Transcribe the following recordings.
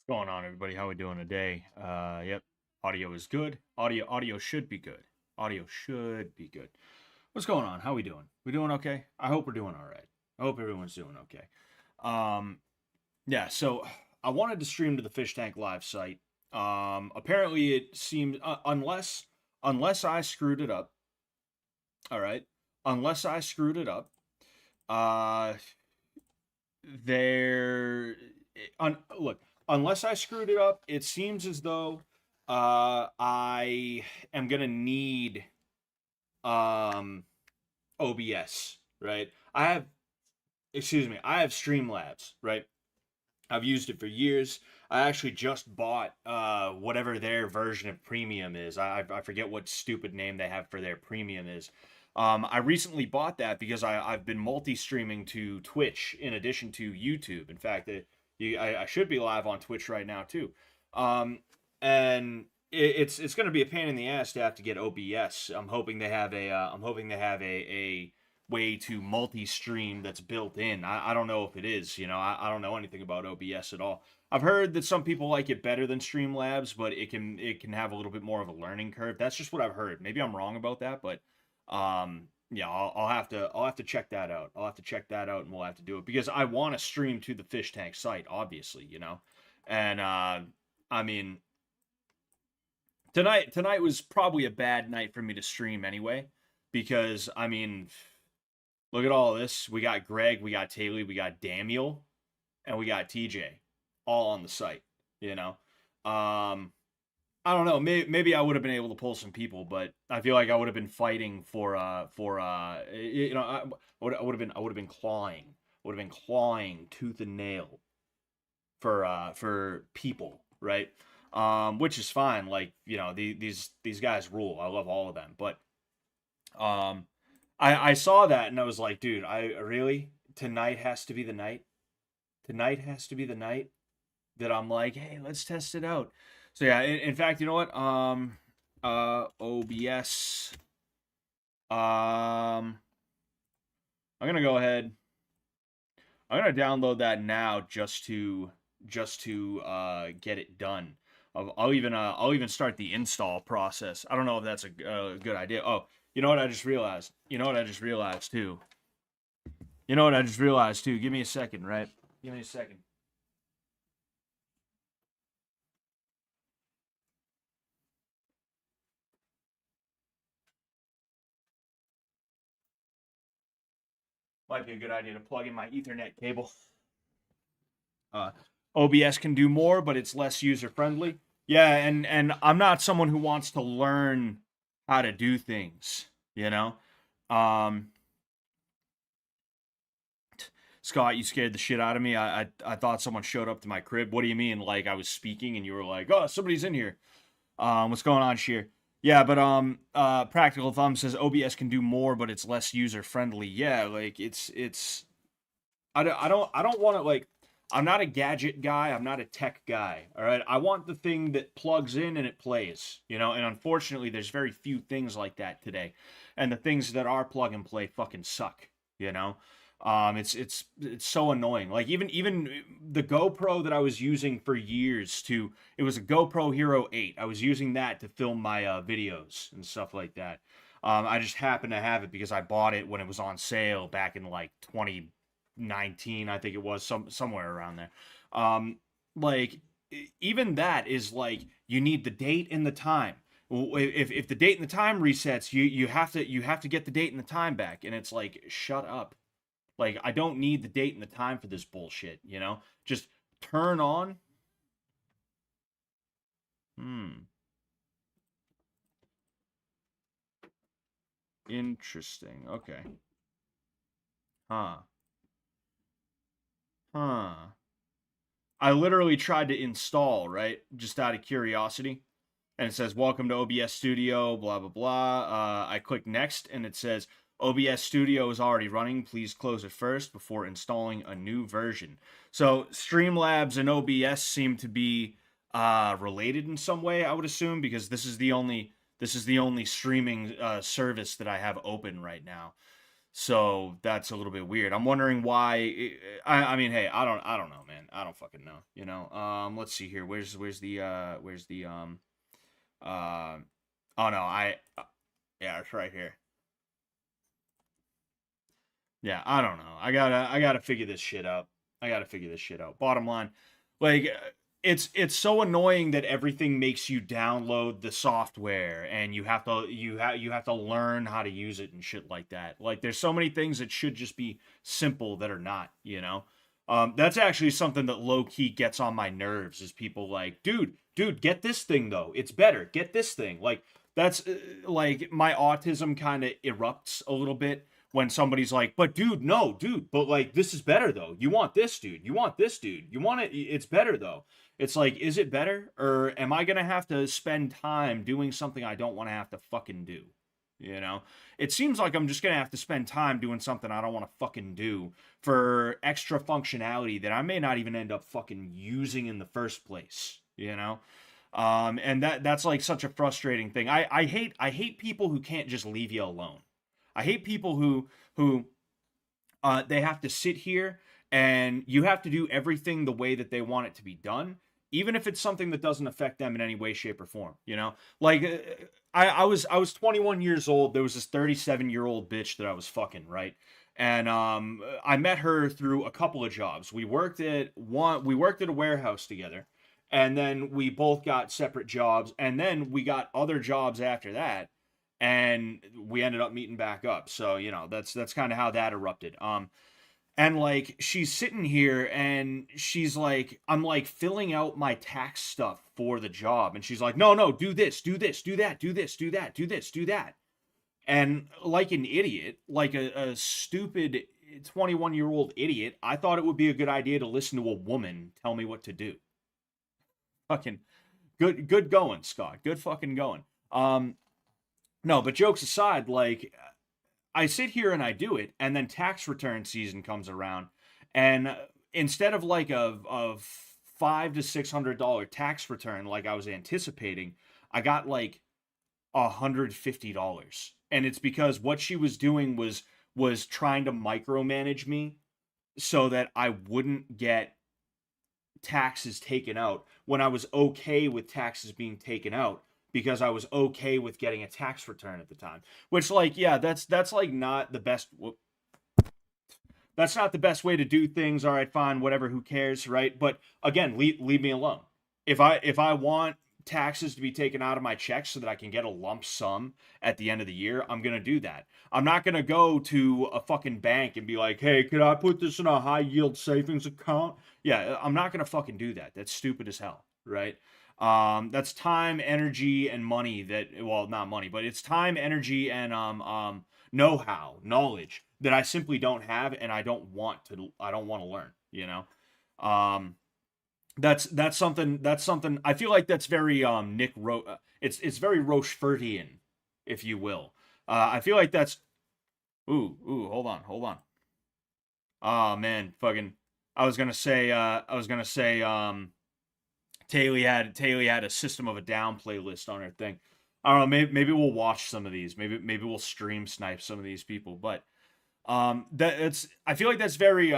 What's going on, everybody? How we doing today? Yep, audio is good. Audio should be good. Audio should be good. What's going on? How we doing? We doing okay? I hope we're doing all right. I hope everyone's doing okay. Um, yeah. So I wanted to stream to the Fish Tank Live site. Apparently it seems unless I screwed it up. All right. Unless I screwed it up. Uh, there look, unless I screwed it up, it seems as though I am gonna need um OBS, right? I have Streamlabs, right? I've used it for years. I actually just bought whatever their version of premium is. I forget what stupid name they have for their premium is. I recently bought that because I've been multi-streaming to Twitch in addition to YouTube. In fact, I should be live on Twitch right now too. And it's going to be a pain in the ass to have to get OBS. I'm hoping they have a way to multi-stream that's built in. I don't know if it is. I don't know anything about OBS at all. I've heard that some people like it better than Streamlabs, but it can have a little bit more of a learning curve. That's just what I've heard. Maybe I'm wrong about that, but yeah, I'll have to check that out. I'll have to check that out, and we'll have to do it because I want to stream to the Fish Tank site, obviously. And I mean, tonight was probably a bad night for me to stream anyway, because I mean, look at all this. We got Greg, we got Taylor, we got Daniel, and we got TJ, all on the site. You know, I don't know. Maybe I would have been able to pull some people, but I feel like I would have been fighting I would have been clawing tooth and nail for people, right? Which is fine. Like these guys rule. I love all of them, but I saw that and I was like, dude, I really tonight has to be the night. Tonight has to be the night that I'm like, hey, let's test it out. So yeah, in fact, you know what? OBS. I'm gonna go ahead. I'm gonna download that now just to get it done. I'll even start the install process. I don't know if that's a good idea. Oh, you know what I just realized? You know what I just realized too? You know what I just realized too? Give me a second, right? Give me a second. Might be a good idea to plug in my Ethernet cable. Uh, OBS can do more, but it's less user friendly. Yeah, and I'm not someone who wants to learn how to do things. You know, um, Scott, you scared the shit out of me. I thought someone showed up to my crib. What do you mean? Like I was speaking and you were like, "Oh, somebody's in here." What's going on, Sheer? Yeah, but Practical Thumb says OBS can do more, but it's less user friendly. Yeah, like it's I don't want to like I'm not a gadget guy, I'm not a tech guy. All right? I want the thing that plugs in and it plays. And unfortunately there's very few things like that today. And the things that are plug and play fucking suck. It's so annoying. Like even the GoPro that I was using for years it was a GoPro Hero 8. I was using that to film my videos and stuff like that. I just happened to have it because I bought it when it was on sale back in like 2019, I think it was somewhere around there. Like even that is like you need the date and the time. If the date and the time resets, you have to get the date and the time back, and it's like shut up. Like I don't need the date and the time for this bullshit. Just turn on. Hmm. Interesting. Okay. Huh. Huh. I literally tried to install, right? Just out of curiosity. And it says, "Welcome to OBS Studio, blah, blah, blah." I click next, and it says, "OBS Studio is already running. Please close it first before installing a new version." So Streamlabs and OBS seem to be related in some way, I would assume, because this is the only streaming service that I have open right now. So that's a little bit weird. I'm wondering why. I mean, hey, I don't know, man. I don't fucking know. You know. Let's see here. Where's the uh oh no, yeah, it's right here. Yeah, I don't know. I gotta figure this shit out. I gotta figure this shit out. Bottom line, like it's so annoying that everything makes you download the software and you have to learn how to use it and shit like that. Like there's so many things that should just be simple that are not, you know. That's actually something that low key gets on my nerves is people like, dude, get this thing though. It's better. Get this thing. Like that's like my autism kind of erupts a little bit when somebody's like, but dude, no, dude, but like this is better though. You want this, dude. You want this, dude. You want it. It's better though. It's like, is it better, or am I gonna have to spend time doing something I don't want to have to fucking do? You know, it seems like I'm just gonna have to spend time doing something I don't want to fucking do for extra functionality that I may not even end up fucking using in the first place. You know, and that's like such a frustrating thing. I hate people who can't just leave you alone. I hate people who they have to sit here and you have to do everything the way that they want it to be done, even if it's something that doesn't affect them in any way, shape, or form. You know, like I was 21 years old. There was this 37-year-old bitch that I was fucking, right. And I met her through a couple of jobs. We worked at a warehouse together, and then we both got separate jobs, and then we got other jobs after that, and we ended up meeting back up. So you know that's kind of how that erupted. And like she's sitting here and she's like, I'm like filling out my tax stuff for the job, and she's like, no, do this, do this, do that, do this, do that, do this, do that. And like an idiot, like a stupid 21-year-old idiot, I thought it would be a good idea to listen to a woman tell me what to do. Fucking good going, Scott. Good fucking going. No, but jokes aside, like I sit here and I do it, and then tax return season comes around, and instead of like a $500 to $600 tax return like I was anticipating, I got like $150, and it's because what she was doing was trying to micromanage me so that I wouldn't get taxes taken out when I was okay with taxes being taken out because I was okay with getting a tax return at the time. Which like yeah, that's like not the best that's not the best way to do things. All right, fine, whatever, who cares, right? But again, leave me alone. If I want taxes to be taken out of my check so that I can get a lump sum at the end of the year, I'm going to do that. I'm not going to go to a fucking bank and be like, "Hey, could I put this in a high yield savings account?" Yeah, I'm not going to fucking do that. That's stupid as hell, right? That's time, energy, and money that, well, not money, but it's time, energy, and know-how, knowledge that I simply don't have, and I don't want to learn, you know. Um, that's something I feel like that's very it's very Rochefortian, if you will. I feel like that's ooh, hold on. Oh man, fucking I was gonna say Taylor had a System of a Down playlist on her thing. I don't know. Maybe we'll watch some of these. Maybe we'll stream snipe some of these people. But I feel like that's very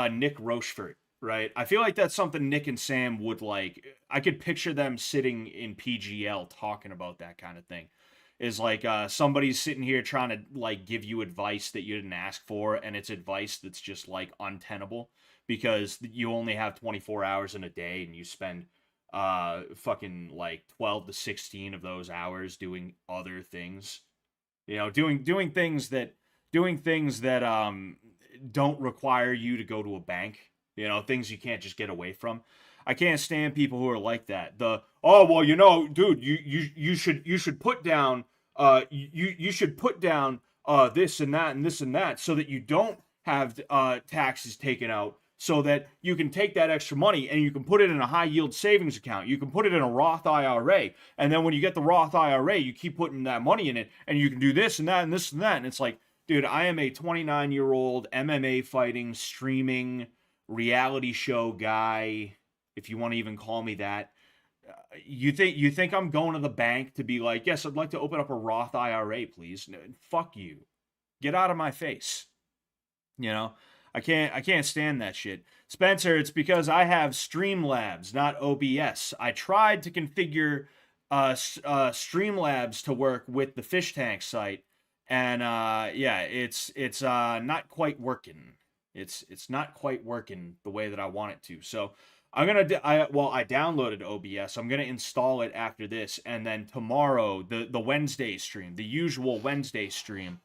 Nick Rochefort, right? I feel like that's something Nick and Sam would like. I could picture them sitting in PGL talking about that kind of thing. Is like somebody's sitting here trying to like give you advice that you didn't ask for, and it's advice that's just like untenable because you only have 24 hours in a day and you spend fucking like 12 to 16 of those hours doing other things, you know, doing things that don't require you to go to a bank, you know, things you can't just get away from. I can't stand people who are like that. Oh well, you know, dude, you should put down you should put down this and that and this and that so that you don't have taxes taken out, so that you can take that extra money and you can put it in a high yield savings account. You can put it in a Roth IRA. And then when you get the Roth IRA, you keep putting that money in it and you can do this and that and this and that. And it's like, dude, I am a 29-year-old MMA fighting, streaming, reality show guy, if you want to even call me that. You think I'm going to the bank to be like, yes, I'd like to open up a Roth IRA, please? No, fuck you. Get out of my face. You know, I can't stand that shit. Spencer, it's because I have Streamlabs, not OBS. I tried to configure Streamlabs to work with the fish tank site, and yeah, it's not quite working. It's not quite working the way that I want it to. So I'm gonna I downloaded OBS. I'm gonna install it after this, and then tomorrow the Wednesday stream, the usual Wednesday stream,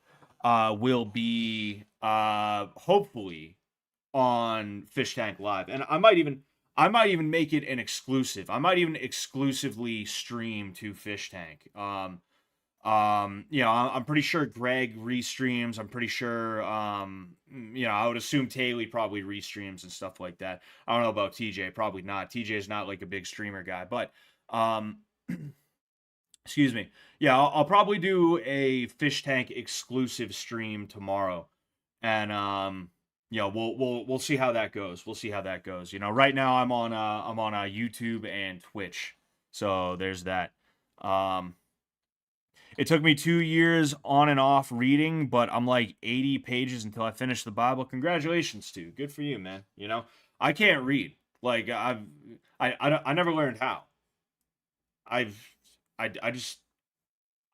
will be hopefully on Fish Tank Live, and I might even make it an exclusive. I might even exclusively stream to Fish Tank. I'm pretty sure Greg restreams. I'm pretty sure, I would assume Taylor probably restreams and stuff like that. I don't know about TJ, probably not. TJ is not like a big streamer guy, but um, excuse me. Yeah, I'll probably do a Fish Tank exclusive stream tomorrow, and we'll see how that goes. We'll see how that goes. Right now I'm on YouTube and Twitch, so there's that. Um, it took me 2 years on and off reading, but I'm like 80 pages until I finish the Bible. Congratulations, Stu. Good for you, man. I can't read. Like I never learned how. I've I just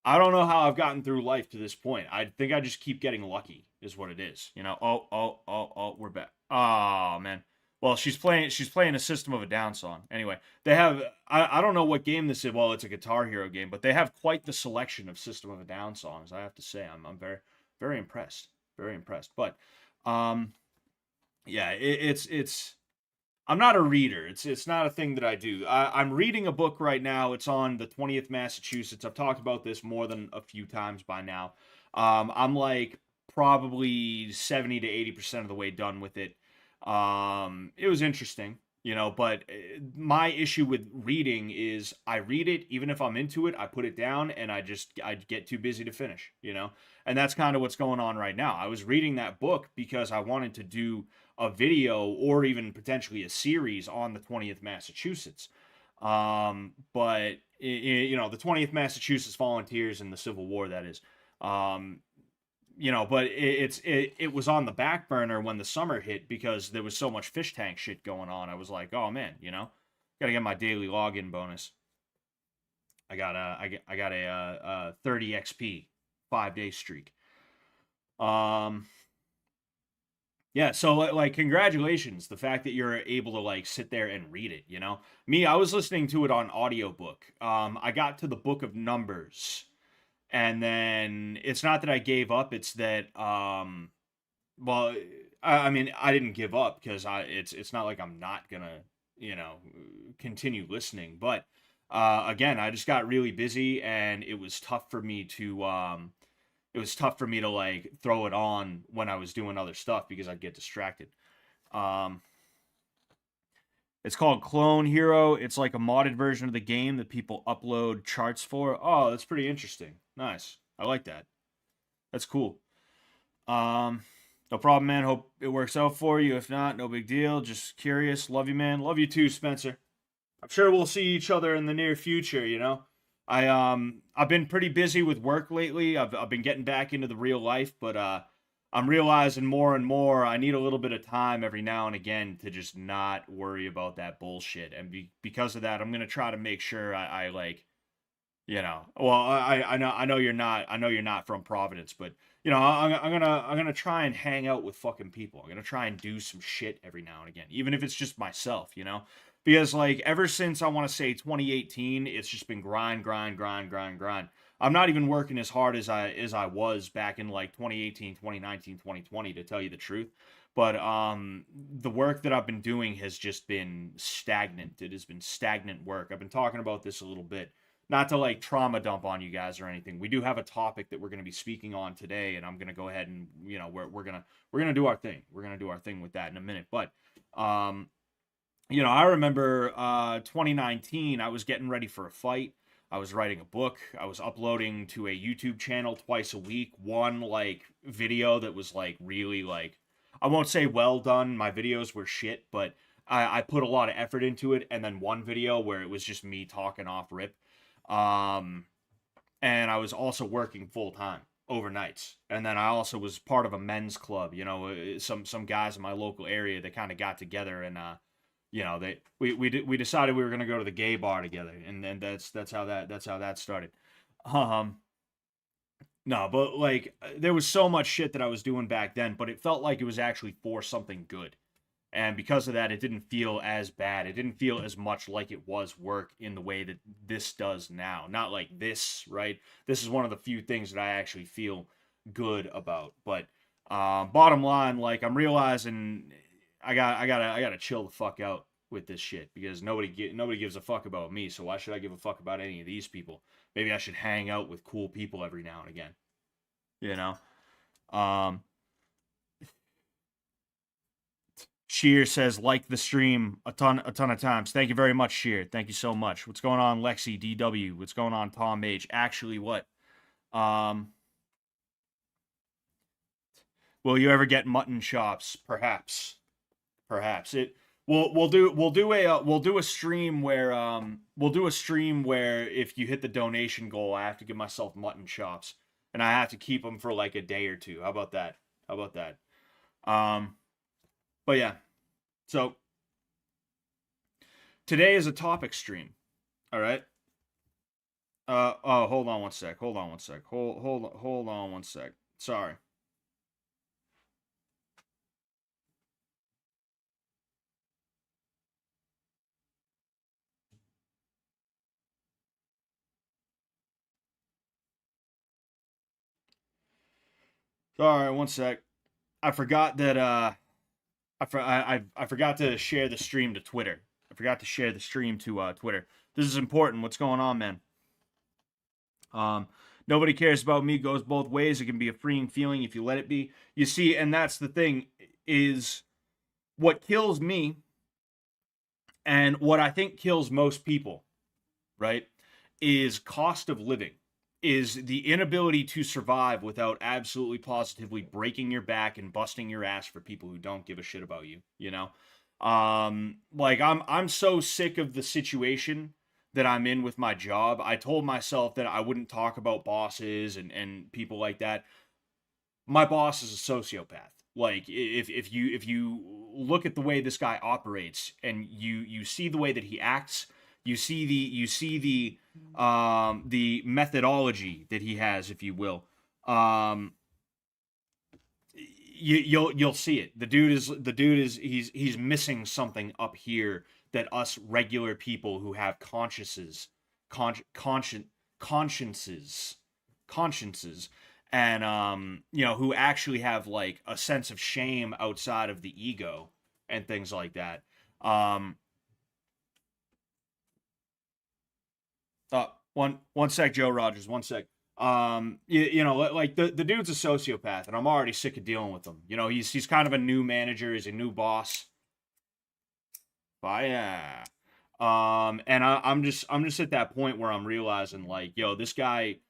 I don't know how I've gotten through life to this point. I think I just keep getting lucky, is what it is. We're back. Oh man. Well, she's playing a System of a Down song. Anyway, they have I don't know what game this is. Well, it's a Guitar Hero game, but they have quite the selection of System of a Down songs. I have to say, I'm very very impressed. Very impressed. But um yeah, it's I'm not a reader. It's not a thing that I do. I'm reading a book right now. It's on the 20th Massachusetts. I've talked about this more than a few times by now. I'm like probably 70 to 80% of the way done with it. It was interesting, but my issue with reading is I read it, even if I'm into it, I put it down and I get too busy to finish, and that's kind of what's going on right now. I was reading that book because I wanted to do a video or even potentially a series on the 20th Massachusetts. But the 20th Massachusetts Volunteers in the Civil War, that is. Um, but it was on the back burner when the summer hit because there was so much fish tank shit going on. I was like, oh man, gotta get my daily login bonus. I got a 30 XP 5-day streak. Yeah, so like congratulations, the fact that you're able to like sit there and read it, Me, I was listening to it on audiobook. I got to the book of Numbers, and then it's not that I gave up, it's that well, I mean, I didn't give up because it's not like I'm not gonna, you know, continue listening, but again, I just got really busy and it was tough for me to like throw it on when I was doing other stuff because I'd get distracted. Um, it's called Clone Hero. It's like a modded version of the game that people upload charts for. Oh, that's pretty interesting. Nice. I like that. That's cool. Um, no problem, man. Hope it works out for you. If not, no big deal. Just curious. Love you, man. Love you too, Spencer. I'm sure we'll see each other in the near future. I've been pretty busy with work lately. I've been getting back into the real life, but I'm realizing more and more I need a little bit of time every now and again to just not worry about that bullshit. And because of that, I'm gonna try to make sure I like, well, I know you're not from Providence, but I'm gonna try and hang out with fucking people. I'm gonna try and do some shit every now and again, even if it's just myself. Because like ever since I want to say 2018, it's just been grind, grind, grind, grind, grind. I'm not even working as hard as I was back in like 2018, 2019, 2020 to tell you the truth. But the work that I've been doing has just been stagnant. It has been stagnant work. I've been talking about this a little bit. Not to like trauma dump on you guys or anything. We do have a topic that we're going to be speaking on today, and I'm going to go ahead and we're gonna do our thing. We're gonna do our thing with that in a minute. But um, I remember 2019, I was getting ready for a fight. I was writing a book. I was uploading to a YouTube channel twice a week. One like video that was like really like, I won't say well done. My videos were shit, but I put a lot of effort into it. And then one video where it was just me talking off rip. And I was also working full time. overnights. And then I also was part of a men's club, some guys in my local area that kind of got together and we decided we were going to go to the gay bar together, and then that's how that started. Um no, but like there was so much shit that I was doing back then, but it felt like it was actually for something good. And because of that, it didn't feel as bad. It didn't feel as much like it was work in the way that this does now. Not like this, right? This is one of the few things that I actually feel good about. But bottom line, like I'm realizing I gotta chill the fuck out with this shit because nobody gives a fuck about me. So why should I give a fuck about any of these people? Maybe I should hang out with cool people every now and again. You know. Um, Sheer says like the stream a ton of times. Thank you very much, Sheer. Thank you so much. What's going on, Lexi DW? What's going on, Tom H? Actually, what? Um, will you ever get mutton chops? Perhaps. Perhaps it. We'll do a stream where if you hit the donation goal, I have to give myself mutton chops and I have to keep them for like a day or two. How about that? How about that? But yeah. So today is a topic stream. All right. Oh, hold on one sec. Hold on one sec. Hold on one sec. Sorry. Sorry, one sec. I forgot that I forgot to share the stream to Twitter. I forgot to share the stream to Twitter. This is important. What's going on, man? Nobody cares about me goes both ways. It can be a freeing feeling if you let it be. You see, and that's the thing is what kills me and what I think kills most people, right? Is cost of living. Is the inability to survive without absolutely positively breaking your back and busting your ass for people who don't give a shit about you, you know? Like I'm so sick of the situation that I'm in with my job. I told myself that I wouldn't talk about bosses and people like that. My boss is a sociopath. Like if you look at the way this guy operates and you see the way that he acts, you see the methodology that he has, if you will. You'll see it. The dude is he's missing something up here that us regular people who have consciences and who actually have like a sense of shame outside of the ego and things like that. One sec, Joe Rogers, one sec. Like the dude's a sociopath and I'm already sick of dealing with him. He's kind of a new manager, he's a new boss. But yeah. And I'm just at that point where I'm realizing like, yo, this guy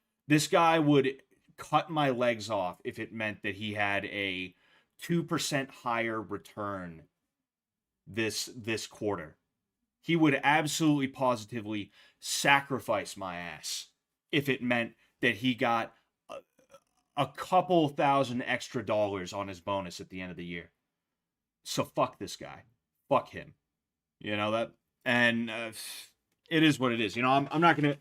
would cut my legs off if it meant that he had a 2% higher return this quarter. He would absolutely positively sacrifice my ass if it meant that he got a couple thousand extra dollars on his bonus at the end of the year. So fuck this guy. Fuck him. That, and it is what it is. I'm not gonna.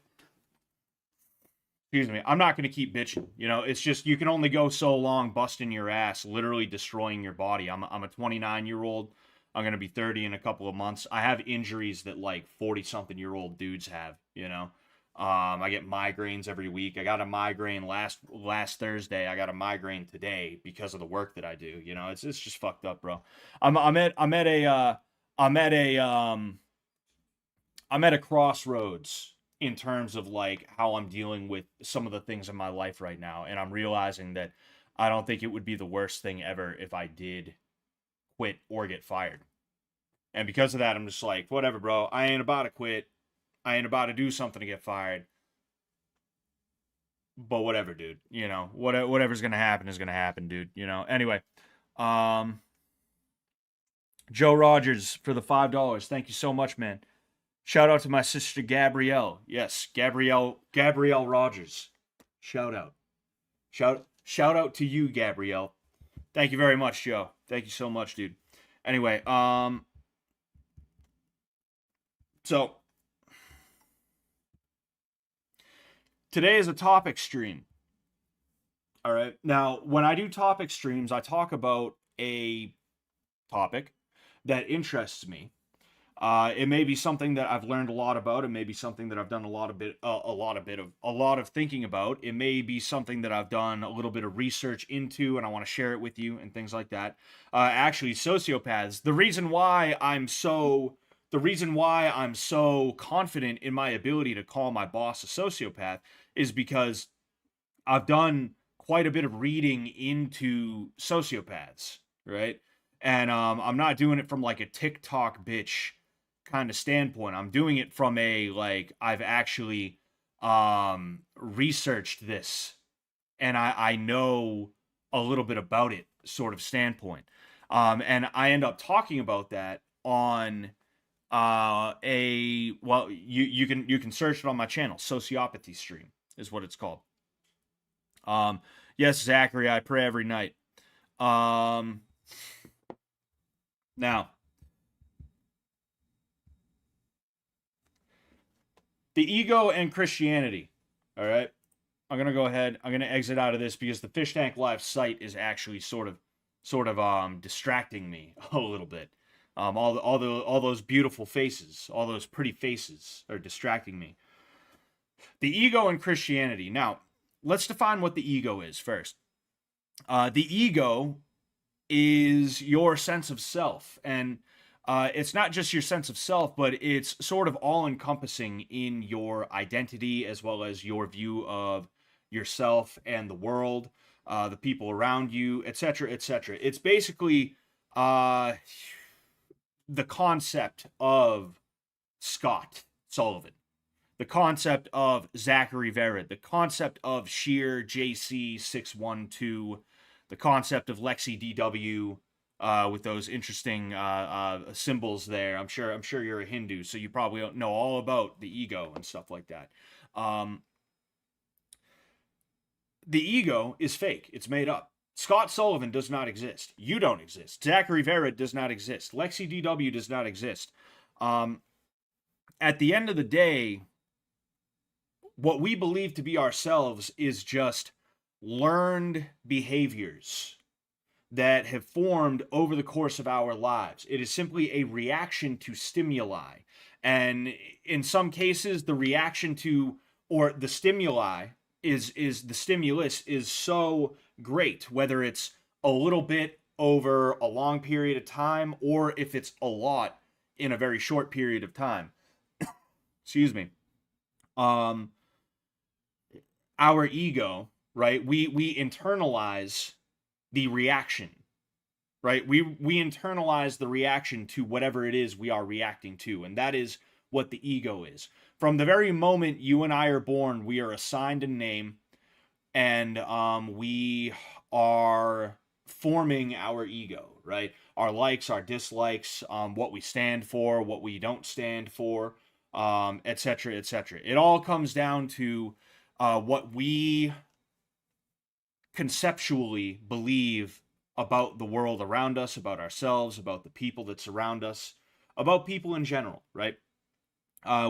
Excuse me. I'm not gonna keep bitching. It's just you can only go so long busting your ass, literally destroying your body. I'm a 29-year-old. I'm gonna be 30 in a couple of months. I have injuries that like 40-something-year-old dudes have. I get migraines every week. I got a migraine last Thursday. I got a migraine today because of the work that I do. It's just fucked up, bro. I'm at a crossroads in terms of like how I'm dealing with some of the things in my life right now, and I'm realizing that I don't think it would be the worst thing ever if I did quit or get fired. And because of that, I'm just like, whatever, bro. I ain't about to quit. I ain't about to do something to get fired. But whatever, dude. Whatever's gonna happen is gonna happen, dude. Anyway, Joe Rogers for the $5. Thank you so much, man. Shout out to my sister Gabrielle. Yes, Gabrielle Rogers. Shout out. Shout out to you, Gabrielle. Thank you very much, Joe. Thank you so much, dude. Anyway, so today is a topic stream. All right. Now, when I do topic streams, I talk about a topic that interests me. It may be something that I've learned a lot about. It may be something that I've done a lot of thinking about. It may be something that I've done a little bit of research into, and I want to share it with you and things like that. Actually, sociopaths. The reason why I'm so confident in my ability to call my boss a sociopath is because I've done quite a bit of reading into sociopaths, right? And I'm not doing it from like a TikTok bitch kind of standpoint. I'm doing it from a like I've actually researched this and I know a little bit about it sort of standpoint. And I end up talking about that on you can search it on my channel. Sociopathy stream is what it's called. Yes, Zachary, I pray every night. Now, the ego and Christianity. All right. I'm going to go ahead. I'm going to exit out of this because the Fish Tank Live site is actually sort of distracting me a little bit. All those beautiful faces, all those pretty faces are distracting me. The ego and Christianity. Now, let's define what the ego is first. The ego is your sense of self, and it's not just your sense of self, but it's sort of all-encompassing in your identity as well as your view of yourself and the world, the people around you, etc., etc. It's basically the concept of Scott Sullivan, the concept of Zachary Verrid, the concept of Sheer JC612, the concept of Lexi DW, with those interesting symbols there. I'm sure you're a Hindu, so you probably don't know all about the ego and stuff like that. The ego is fake. It's made up. Scott Sullivan does not exist. You don't exist. Zachary Verrid does not exist. Lexi DW does not exist. At the end of the day, what we believe to be ourselves is just learned behaviors that have formed over the course of our lives. It is simply a reaction to stimuli. And in some cases, the reaction to, or the stimuli is the stimulus is so great, whether it's a little bit over a long period of time, or if it's a lot in a very short period of time. Excuse me. Our ego, right? We internalize the reaction, right? We internalize the reaction to whatever it is we are reacting to, and that is what the ego is. From the very moment you and I are born, we are assigned a name, and we are forming our ego, right? Our likes, our dislikes, what we stand for, what we don't stand for, etc., etc. It all comes down to what we conceptually believe about the world around us, about ourselves, about the people that surround us, about people in general, right?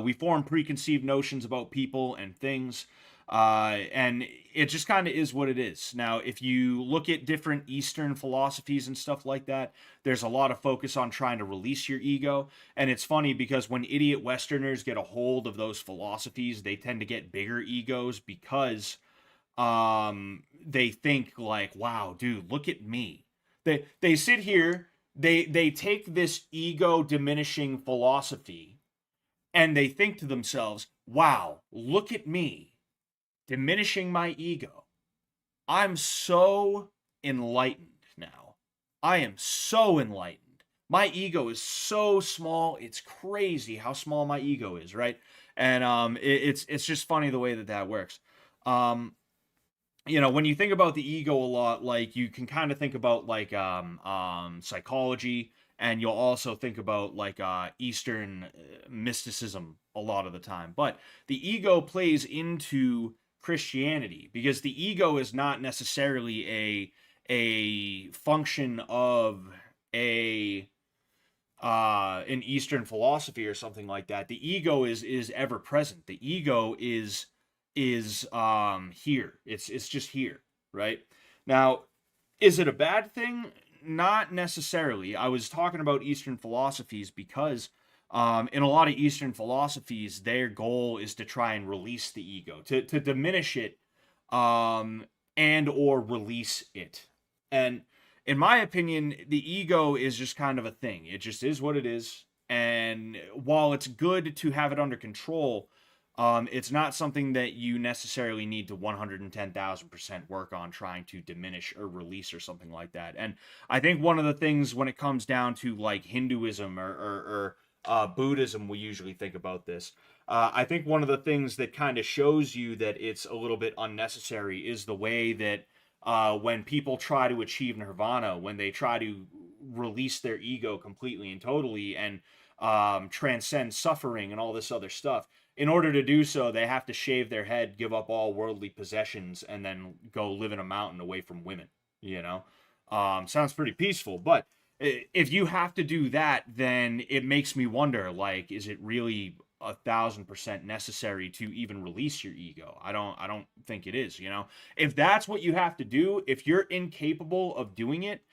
We form preconceived notions about people and things, and it just kind of is what it is. Now, if you look at different Eastern philosophies and stuff like that, there's a lot of focus on trying to release your ego. And it's funny because when idiot Westerners get a hold of those philosophies, they tend to get bigger egos because they think like, wow, dude, look at me. They sit here, they take this ego diminishing philosophy, and they think to themselves, wow, look at me, diminishing my ego. I'm so enlightened now. I am so enlightened. My ego is so small. It's crazy how small my ego is, right? And it's just funny the way that works. When you think about the ego a lot, like you can kind of think about like psychology, and you'll also think about like Eastern mysticism a lot of the time. But the ego plays into Christianity, because the ego is not necessarily a function of a an Eastern philosophy or something like that. The ego is ever present. The ego is here. It's just here, right? Now, is it a bad thing? Not necessarily. I was talking about Eastern philosophies because in a lot of Eastern philosophies, their goal is to try and release the ego, to diminish it, um, and or release it. And in my opinion, the ego is just kind of a thing. It just is what it is. And while it's good to have it under control, it's not something that you necessarily need to 110,000% work on trying to diminish or release or something like that. And I think one of the things when it comes down to like Hinduism or Buddhism, we usually think about this. I think one of the things that kind of shows you that it's a little bit unnecessary is the way that when people try to achieve nirvana, when they try to release their ego completely and totally and transcend suffering and all this other stuff. In order to do so, they have to shave their head, give up all worldly possessions, and then go live in a mountain away from women. You know, sounds pretty peaceful, but if you have to do that, then it makes me wonder, like, is it really 1,000% necessary to even release your ego? I don't think it is. You know, if that's what you have to do, if you're incapable of doing it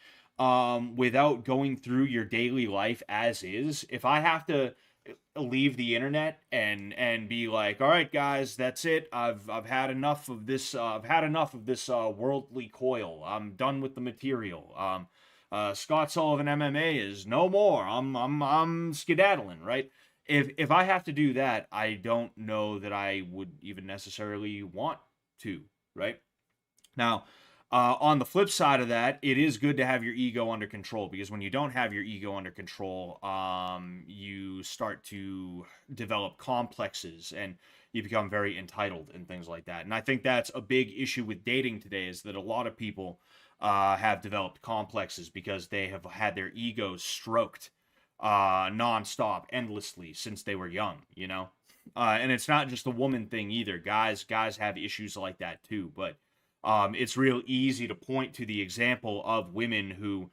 without going through your daily life as is, if I have to leave the internet and be like, all right guys, that's it, I've had enough of this, worldly coil, I'm done with the material, Scott Sullivan MMA is no more, I'm skedaddling, right? If I have to do that, I don't know that I would even necessarily want to, right? Now, on the flip side of that, it is good to have your ego under control, because when you don't have your ego under control, you start to develop complexes and you become very entitled and things like that. And I think that's a big issue with dating today, is that a lot of people have developed complexes because they have had their egos stroked nonstop, endlessly since they were young, you know? And it's not just a woman thing either. Guys have issues like that too, but it's real easy to point to the example of women who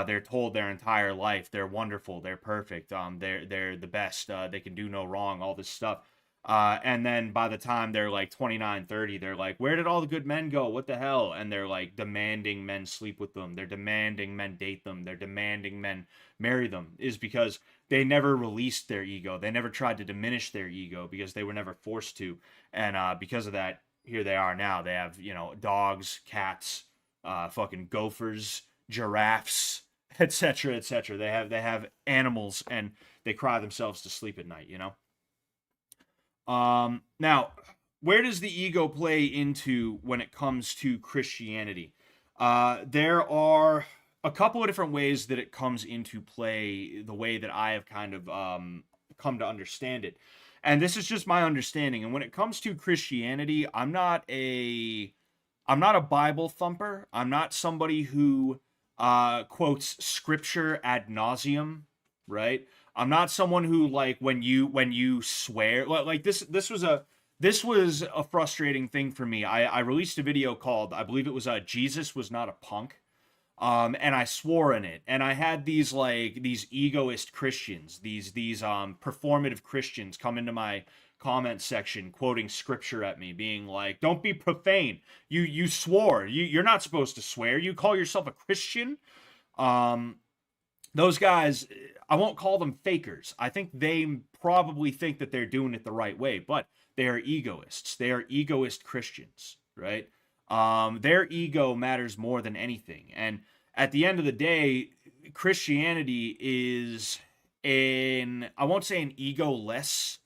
they're told their entire life they're wonderful, they're perfect, they're the best, they can do no wrong, all this stuff. And then by the time they're like 29, 30, they're like, where did all the good men go? What the hell? And they're like demanding men sleep with them. They're demanding men date them. They're demanding men marry them, is because they never released their ego. They never tried to diminish their ego because they were never forced to. And because of that, here they are now. They have, you know, dogs, cats, fucking gophers, giraffes, etc., etc. They have animals, and they cry themselves to sleep at night, you know? Now, where does the ego play into when it comes to Christianity? There are a couple of different ways that it comes into play, the way that I have kind of come to understand it. And this is just my understanding. And when it comes to Christianity, I'm not a Bible thumper. I'm not somebody who quotes scripture ad nauseum, right? I'm not someone who, like, when you swear, like this was a frustrating thing for me. I released a video called, I believe it was Jesus Was Not a Punk. And I swore in it, and I had these egoist Christians, these performative Christians come into my comment section quoting scripture at me, being like, don't be profane, you swore, you're not supposed to swear, you call yourself a Christian. Those guys, I won't call them fakers. I think they probably think that they're doing it the right way, but they are egoists. They are egoist Christians, right? Their ego matters more than anything. And at the end of the day, Christianity is I won't say an ego-less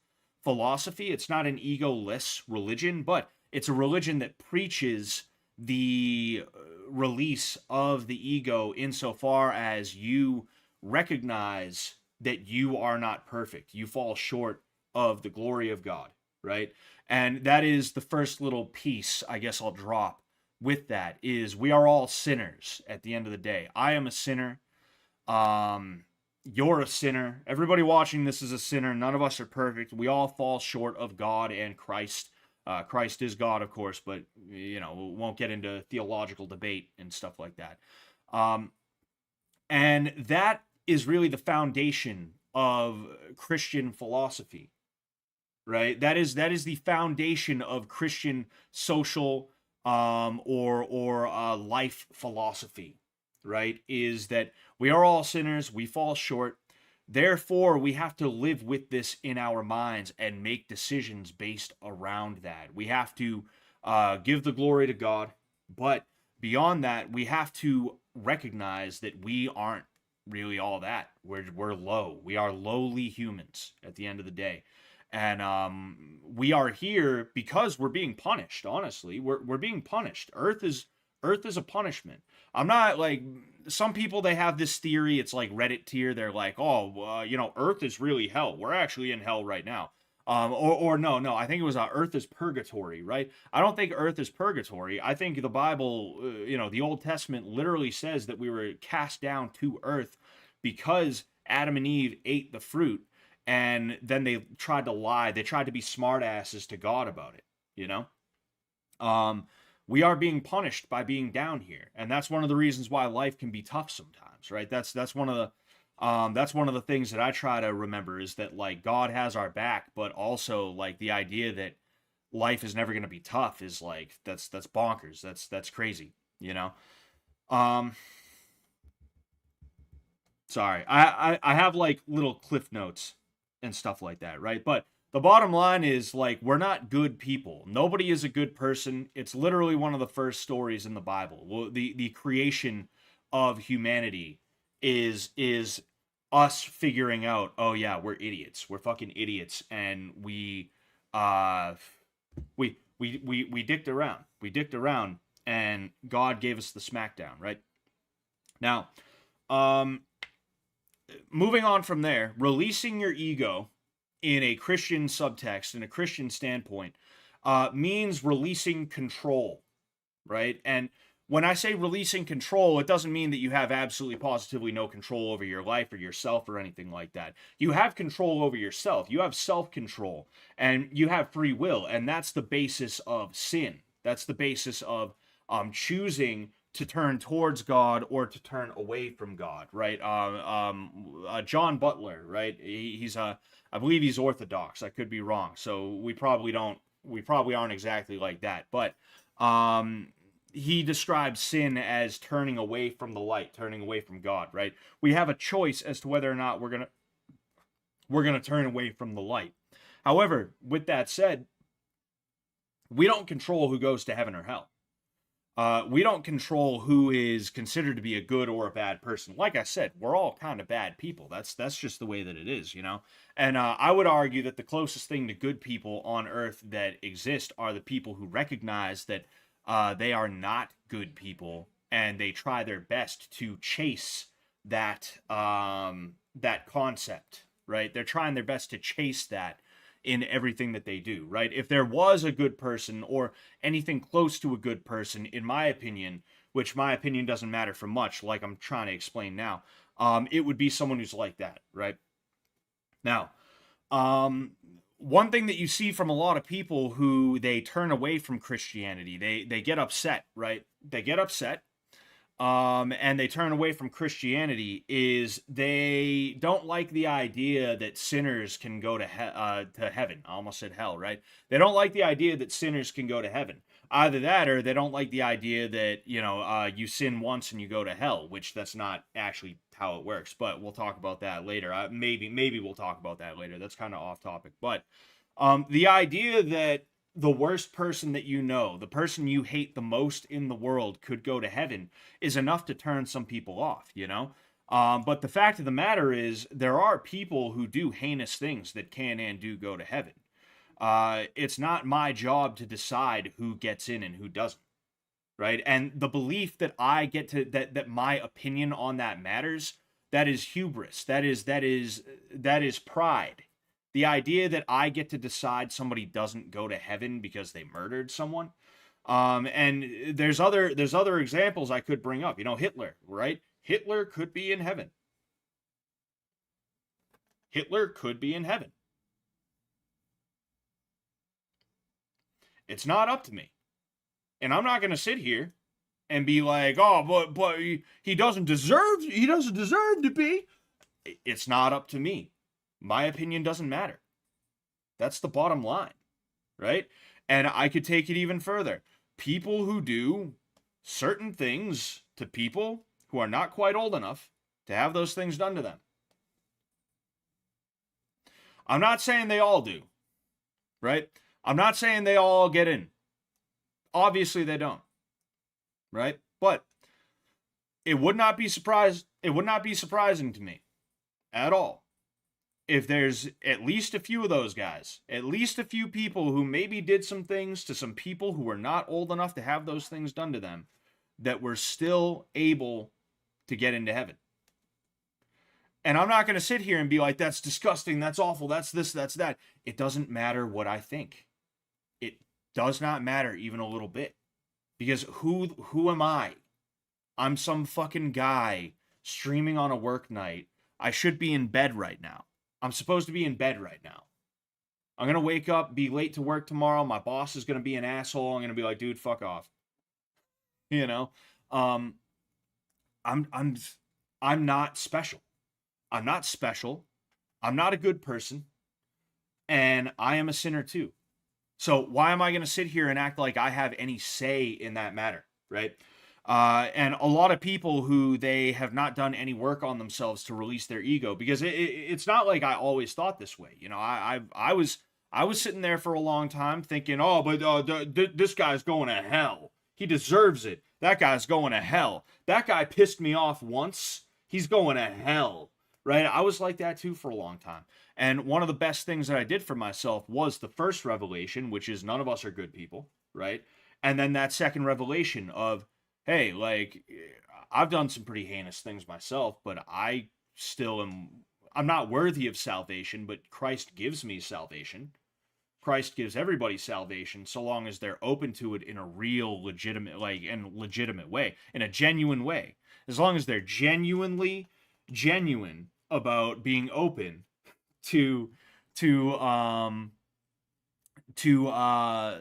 philosophy. It's not an ego-less religion, but it's a religion that preaches the release of the ego insofar as you recognize that you are not perfect. You fall short of the glory of God, right? And that is the first little piece I guess I'll drop with that, is we are all sinners at the end of the day. I am a sinner. You're a sinner. Everybody watching this is a sinner. None of us are perfect. We all fall short of God and Christ. Christ is God, of course, but won't get into theological debate and stuff like that. And that is really the foundation of Christian philosophy, right? That is the foundation of Christian social or life philosophy, right? Is that we are all sinners, we fall short. Therefore, we have to live with this in our minds and make decisions based around that. We have to give the glory to God, but beyond that, we have to recognize that we aren't really all that. We're low. We are lowly humans at the end of the day, and we are here because we're being punished. Honestly, we're being punished. Earth is a punishment. I'm not like some people. They have this theory. It's like Reddit tier. They're like, oh, Earth is really hell. We're actually in hell right now. Or no, I think it was Earth is purgatory, right? I don't think Earth is purgatory. I think the Bible, the Old Testament literally says that we were cast down to Earth because Adam and Eve ate the fruit, and then they tried to lie. They tried to be smartasses to God about it, you know? We are being punished by being down here, and that's one of the reasons why life can be tough sometimes, right? That's one of the things that I try to remember is that like God has our back, but also like the idea that life is never going to be tough is like that's bonkers. That's crazy, you know. Um, Sorry, I have like little cliff notes and stuff like that, right? But the bottom line is like we're not good people. Nobody is a good person. It's literally one of the first stories in the Bible. Well, the creation of humanity is us figuring out, oh yeah, we're idiots. We're fucking idiots, and we dicked around. We dicked around, and God gave us the smackdown, right? Now, um, moving on from there, releasing your ego in a Christian subtext, in a Christian standpoint, means releasing control, right? And when I say releasing control, it doesn't mean that you have absolutely positively no control over your life or yourself or anything like that. You have control over yourself. You have self-control and you have free will. And that's the basis of sin. That's the basis of choosing to turn towards God or to turn away from God, right? John Butler, right? He's I believe he's Orthodox. I could be wrong. So we probably aren't exactly like that. But he describes sin as turning away from the light, turning away from God, right? We have a choice as to whether or not we're gonna turn away from the light. However, with that said, we don't control who goes to heaven or hell. We don't control who is considered to be a good or a bad person. Like I said, we're all kind of bad people. That's just the way that it is, you know? And I would argue that the closest thing to good people on earth that exist are the people who recognize that they are not good people and they try their best to chase that concept, right? They're trying their best to chase that in everything that they do, right? If there was a good person or anything close to a good person, in my opinion, which my opinion doesn't matter for much, like I'm trying to explain now, it would be someone who's like that, right? Now, one thing that you see from a lot of people who they turn away from Christianity, they get upset, right? They get upset and they turn away from Christianity is they don't like the idea that sinners can go to heaven. I almost said hell, right? They don't like the idea that sinners can go to heaven. Either that, or they don't like the idea that you sin once and you go to hell, which that's not actually how it works. But we'll talk about that later. Maybe we'll talk about that later. That's kind of off topic. But the idea that the worst person that you know, the person you hate the most in the world could go to heaven is enough to turn some people off, you know? But the fact of the matter is there are people who do heinous things that can and do go to heaven. It's not my job to decide who gets in and who doesn't, right? And the belief that I get to, that my opinion on that matters, that is hubris. That is pride. The idea that I get to decide somebody doesn't go to heaven because they murdered someone. And there's other examples I could bring up. Hitler, right? Hitler could be in heaven. Hitler could be in heaven. It's not up to me. And I'm not going to sit here and be like, "Oh, but he doesn't deserve to be." It's not up to me. My opinion doesn't matter. That's the bottom line, right? And I could take it even further. People who do certain things to people who are not quite old enough to have those things done to them. I'm not saying they all do, right? I'm not saying they all get in. Obviously they don't, right? But it would not be surprising to me at all if there's at least a few of those guys, at least a few people who maybe did some things to some people who were not old enough to have those things done to them, that were still able to get into heaven. And I'm not going to sit here and be like, that's disgusting, that's awful, that's this, that's that. It doesn't matter what I think. It does not matter even a little bit. Because who am I? I'm some fucking guy streaming on a work night. I should be in bed right now. I'm supposed to be in bed right now. I'm going to wake up, be late to work tomorrow. My boss is going to be an asshole. I'm going to be like, dude, fuck off. You know? I'm not special. I'm not special. I'm not a good person. And I am a sinner too. So why am I going to sit here and act like I have any say in that matter, right? And a lot of people who they have not done any work on themselves to release their ego, because it's not like I always thought this way. You know, I was sitting there for a long time thinking, oh, but this guy's going to hell. He deserves it. That guy's going to hell. That guy pissed me off once. He's going to hell, right? I was like that too for a long time. And one of the best things that I did for myself was the first revelation, which is none of us are good people, right? And then that second revelation of, hey, like, I've done some pretty heinous things myself, but I'm not worthy of salvation, but Christ gives me salvation. Christ gives everybody salvation so long as they're open to it in a real legitimate way, in a genuine way. As long as they're genuine about being open to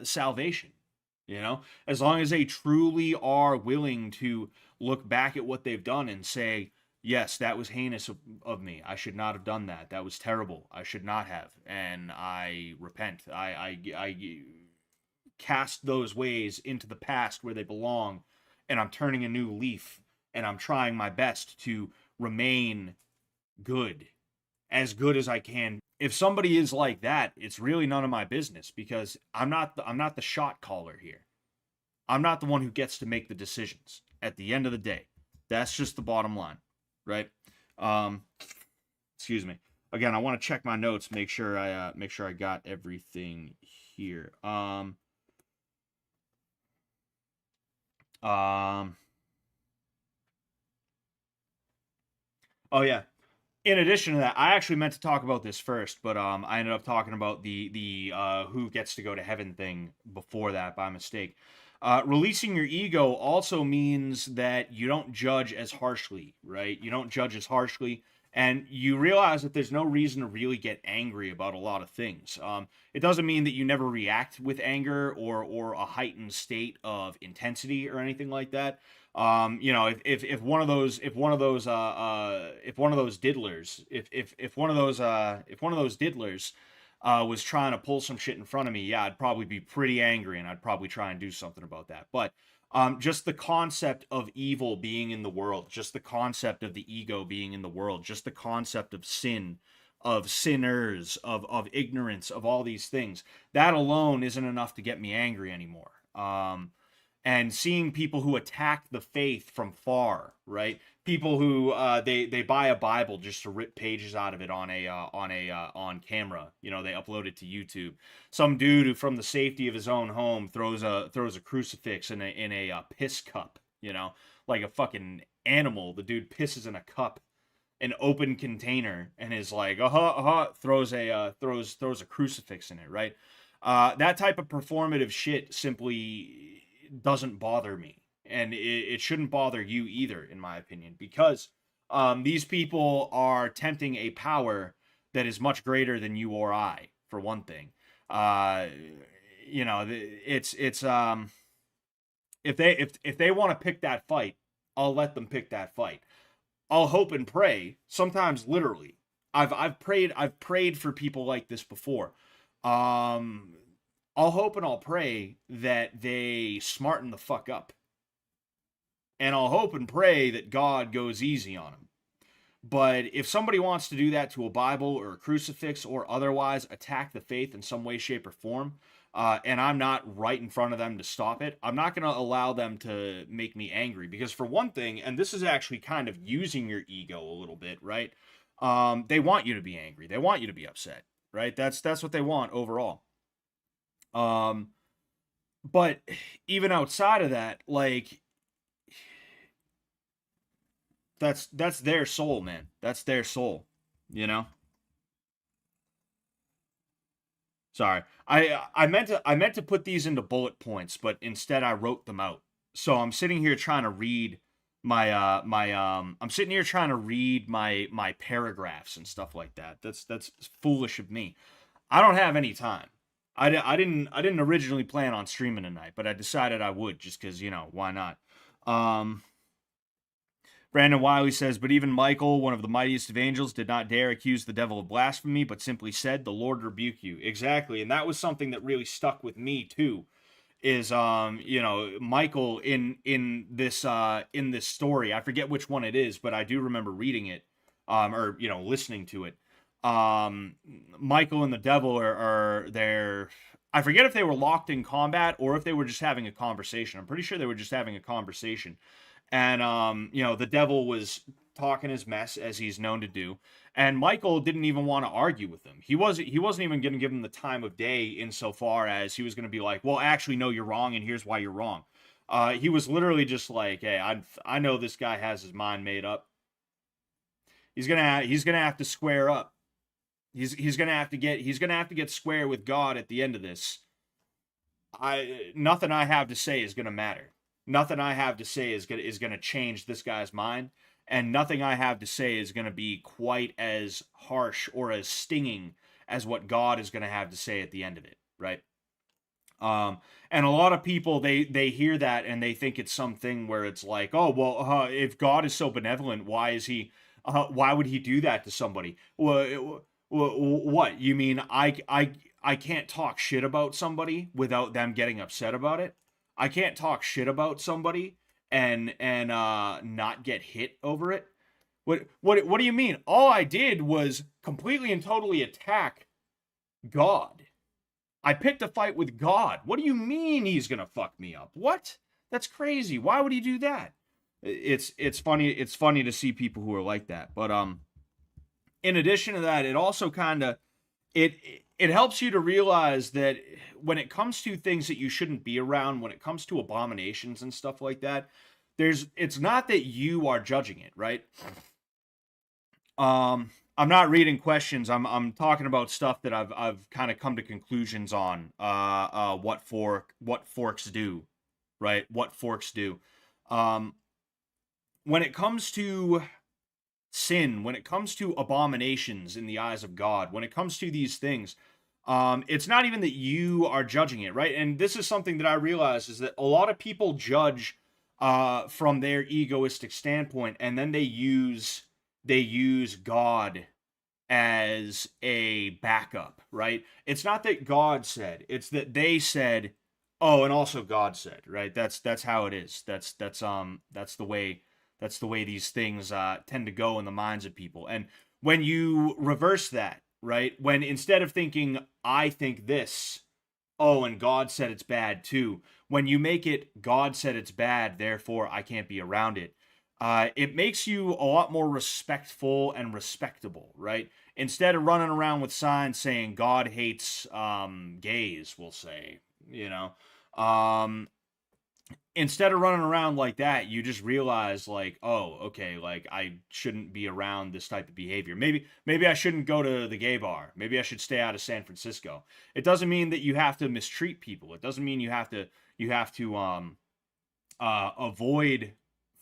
salvation. You know, as long as they truly are willing to look back at what they've done and say, yes, that was heinous of me. I should not have done that. That was terrible. I should not have. And I repent. I cast those ways into the past where they belong. And I'm turning a new leaf. And I'm trying my best to remain good. As good as I can. If somebody is like that, it's really none of my business, because I'm not the shot caller here. I'm not the one who gets to make the decisions at the end of the day. That's just the bottom line, right? Excuse me. Again, I want to check my notes, make sure I got everything here. Oh yeah. In addition to that, I actually meant to talk about this first, but I ended up talking about the who gets to go to heaven thing before that by mistake. Releasing your ego also means that you don't judge as harshly, right? You don't judge as harshly, and you realize that there's no reason to really get angry about a lot of things. It doesn't mean that you never react with anger or a heightened state of intensity or anything like that. You know, if one of those diddlers was trying to pull some shit in front of me, yeah, I'd probably be pretty angry and I'd probably try and do something about that. But just the concept of evil being in the world, just the concept of the ego being in the world, just the concept of sin, of sinners, of ignorance, of all these things, that alone isn't enough to get me angry anymore. And seeing people who attack the faith from far, right? People who they buy a Bible just to rip pages out of it on camera. You know, they upload it to YouTube. Some dude who, from the safety of his own home, throws a crucifix in a piss cup. You know, like a fucking animal. The dude pisses in a cup, an open container, and is like, throws a crucifix in it, right? That type of performative shit simply doesn't bother me, and it shouldn't bother you either, in my opinion, because these people are tempting a power that is much greater than you or I, for one thing. you know, it's if they want to pick that fight, I'll let them pick that fight. I'll hope and pray, sometimes literally. I've prayed for people like this before. Um I'll hope and I'll pray that they smarten the fuck up. And I'll hope and pray that God goes easy on them. But if somebody wants to do that to a Bible or a crucifix or otherwise attack the faith in some way, shape, or form, and I'm not right in front of them to stop it, I'm not going to allow them to make me angry. Because for one thing, and this is actually kind of using your ego a little bit, right? They want you to be angry. They want you to be upset, right? That's what they want overall. Um, but even outside of that, like that's their soul, man. That's their soul, you know? Sorry. I meant to put these into bullet points, but instead I wrote them out. So I'm sitting here trying to read I'm sitting here trying to read my paragraphs and stuff like that. That's foolish of me. I don't have any time. I didn't originally plan on streaming tonight, but I decided I would just cuz, why not? Um Brandon Wiley says, but even Michael, one of the mightiest of angels, did not dare accuse the devil of blasphemy, but simply said, the Lord rebuke you. Exactly. And that was something that really stuck with me too, is Michael in this story. I forget which one it is, but I do remember reading it, or listening to it. Michael and the devil are there. I forget if they were locked in combat or if they were just having a conversation. I'm pretty sure they were just having a conversation. And the devil was talking his mess as he's known to do, and Michael didn't even want to argue with him. He wasn't even going to give him the time of day, insofar as he was going to be like, well, actually, no, you're wrong, and here's why you're wrong. He was literally just like, hey, I know this guy has his mind made up. He's gonna have to square up. He's gonna have to get square with God at the end of this. Nothing I have to say is gonna matter. Nothing I have to say is gonna change this guy's mind, and nothing I have to say is gonna be quite as harsh or as stinging as what God is gonna have to say at the end of it, right? And a lot of people, they hear that and they think it's something where it's like, oh well, if God is so benevolent, why would he do that to somebody? Well, what you mean? I can't talk shit about somebody without them getting upset about it. I can't talk shit about somebody and not get hit over it. What do you mean? All I did was completely and totally attack God. I picked a fight with God. What do you mean he's gonna fuck me up? What? That's crazy. Why would he do that? It's funny. It's funny to see people who are like that. But in addition to that, it also kind of it it helps you to realize that when it comes to things that you shouldn't be around, when it comes to abominations and stuff like that, it's not that you are judging it, right? I'm not reading questions. I'm talking about stuff that I've kind of come to conclusions on. What forks do, right? What forks do. Um, when it comes to sin, when it comes to abominations in the eyes of God, when it comes to these things, it's not even that you are judging it, right? And this is something that I realize is that a lot of people judge from their egoistic standpoint, and then they use God as a backup, right? It's not that God said, it's that they said, oh, and also God said, right? That's how it is. That's the way these things tend to go in the minds of people. And when you reverse that, right? When instead of thinking I think this, oh, and God said it's bad too. When you make it God said it's bad, therefore I can't be around it. It makes you a lot more respectful and respectable, right? Instead of running around with signs saying God hates gays, we'll say, you know. Um, Instead of running around like that, you just realize like, oh, okay, like I shouldn't be around this type of behavior. Maybe I shouldn't go to the gay bar. Maybe I should stay out of San Francisco. It doesn't mean that you have to mistreat people. It doesn't mean you have to avoid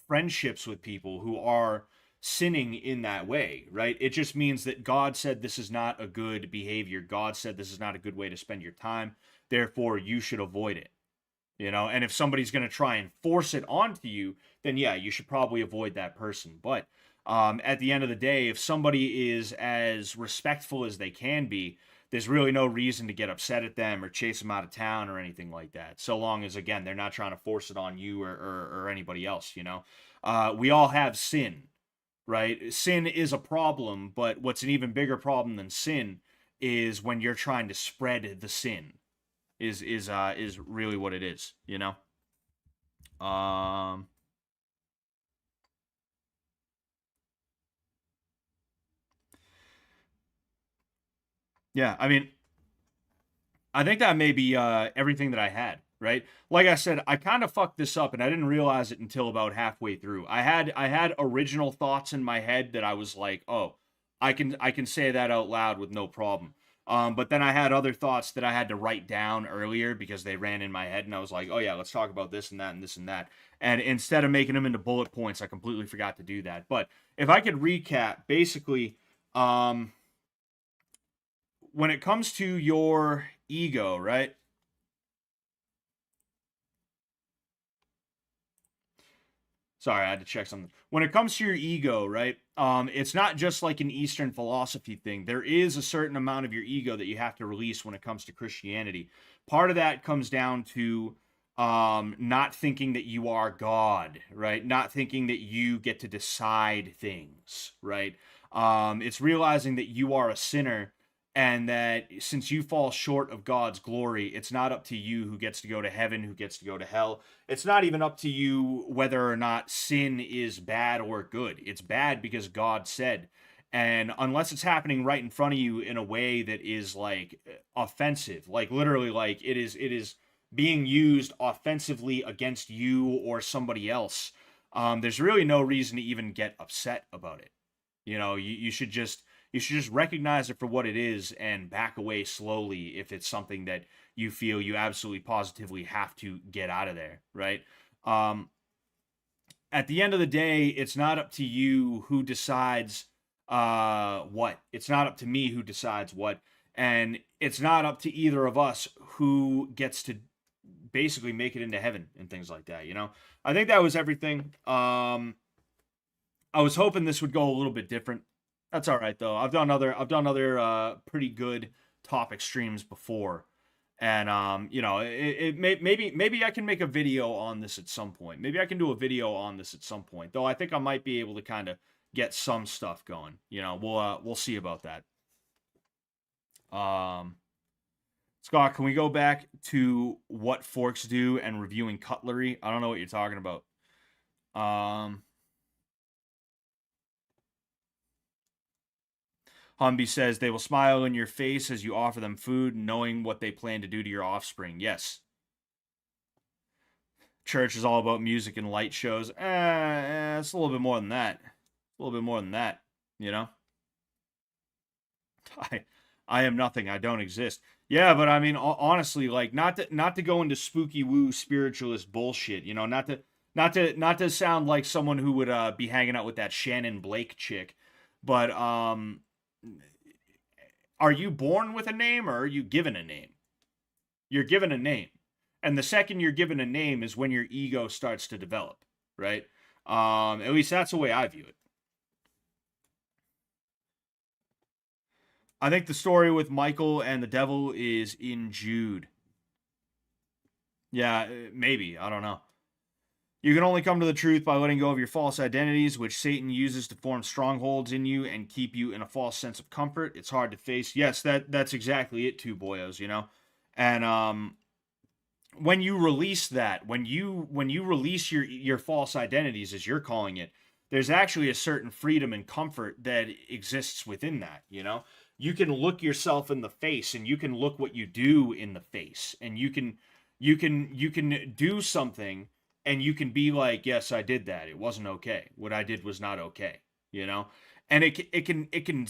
friendships with people who are sinning in that way, right? It just means that God said this is not a good behavior. God said this is not a good way to spend your time. therefore you should avoid it. And if somebody's going to try and force it onto you, then yeah, you should probably avoid that person. But at the end of the day, if somebody is as respectful as they can be, there's really no reason to get upset at them or chase them out of town or anything like that. So long as, again, they're not trying to force it on you or anybody else. We all have sin, right? Sin is a problem, but what's an even bigger problem than sin is when you're trying to spread the sin. Is really what it is. Um, yeah, I mean, I think that may be everything that I had, right? Like I said, I kind of fucked this up and I didn't realize it until about halfway through. I had original thoughts in my head that I was like, "Oh, I can say that out loud with no problem." But then I had other thoughts that I had to write down earlier because they ran in my head and I was like, "Oh yeah, let's talk about this and that and this and that." And instead of making them into bullet points, I completely forgot to do that. But if I could recap, basically, um when it comes to your ego, right? Sorry, I had to check something. When it comes to your ego, right? It's not just like an Eastern philosophy thing. There is a certain amount of your ego that you have to release when it comes to Christianity. Part of that comes down to not thinking that you are God, right? Not thinking that you get to decide things, right? It's realizing that you are a sinner and that since you fall short of God's glory, it's not up to you who gets to go to heaven, who gets to go to hell. It's not even up to you whether or not sin is bad or good. It's bad because God said. And unless it's happening right in front of you in a way that is like offensive, like literally like it is being used offensively against you or somebody else, there's really no reason to even get upset about it. You should just recognize it for what it is and back away slowly if it's something that you feel you absolutely positively have to get out of there, right? Um, at the end of the day, it's not up to you who decides what. It's not up to me who decides what, and it's not up to either of us who gets to basically make it into heaven and things like that. I think that was everything. I was hoping this would go a little bit different. That's all right though. I've done other pretty good topic streams before. And maybe I can make a video on this at some point. Maybe I can do a video on this at some point. Though I think I might be able to kind of get some stuff going. We'll see about that. Um Scott, can we go back to what forks do and reviewing cutlery? I don't know what you're talking about. Um Humby says they will smile in your face as you offer them food, knowing what they plan to do to your offspring. Yes. Church is all about music and light shows. It's a little bit more than that. A little bit more than that, you know? I I am nothing. I don't exist. Yeah, but I mean, honestly, like not to go into spooky woo spiritualist bullshit. Not to sound like someone who would be hanging out with that Shannon Blake chick, but are you born with a name or are you given a name? You're given a name. And the second you're given a name is when your ego starts to develop, right? At least that's the way I view it. I think the story with Michael and the devil is in Jude. Yeah, maybe. I don't know. You can only come to the truth by letting go of your false identities, which Satan uses to form strongholds in you and keep you in a false sense of comfort. It's hard to face. Yes, that's exactly it, too, boyos. And when you release that, when you release your false identities, as you're calling it, there's actually a certain freedom and comfort that exists within that. You can look yourself in the face and you can look what you do in the face and you can do something and you can be like, yes, I did that. It wasn't okay. What I did was not okay. And it can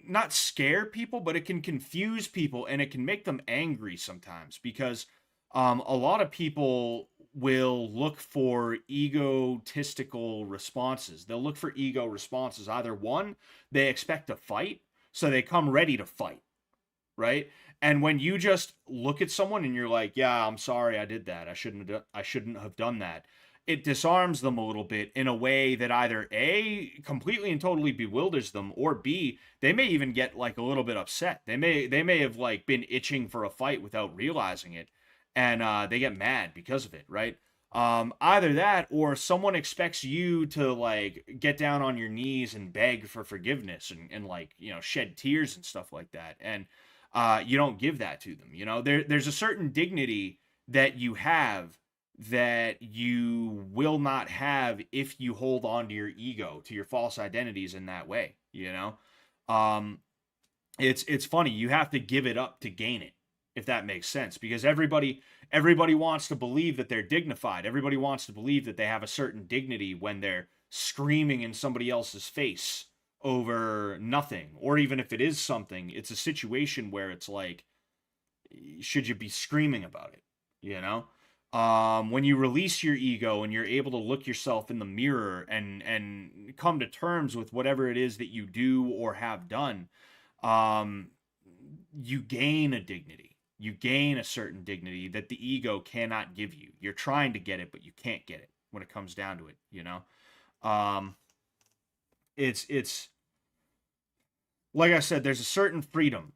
not scare people, but it can confuse people and it can make them angry sometimes because a lot of people will look for egotistical responses. They'll look for ego responses. Either one, they expect to fight, so they come ready to fight, right? And when you just look at someone and you're like, "Yeah, I'm sorry, I did that. I shouldn't have done that." It disarms them a little bit in a way that either A, completely and totally bewilders them, or B, they may even get like a little bit upset. They may have like been itching for a fight without realizing it, and they get mad because of it, right? Either that, or someone expects you to like get down on your knees and beg for forgiveness, and like, shed tears and stuff like that, and you don't give that to them. There's a certain dignity that you have that you will not have if you hold on to your ego, to your false identities in that way. um it's funny, you have to give it up to gain it, if that makes sense, because everybody wants to believe that they're dignified. Everybody wants to believe that they have a certain dignity when they're screaming in somebody else's face over nothing, or even if it is something, it's a situation where it's like, should you be screaming about it? You know, when you release your ego and you're able to look yourself in the mirror and come to terms with whatever it is that you do or have done, um, you gain a dignity. You gain a certain dignity that the ego cannot give you. You're trying to get it, but you can't get it when it comes down to it. Um, it's like I said, there's a certain freedom.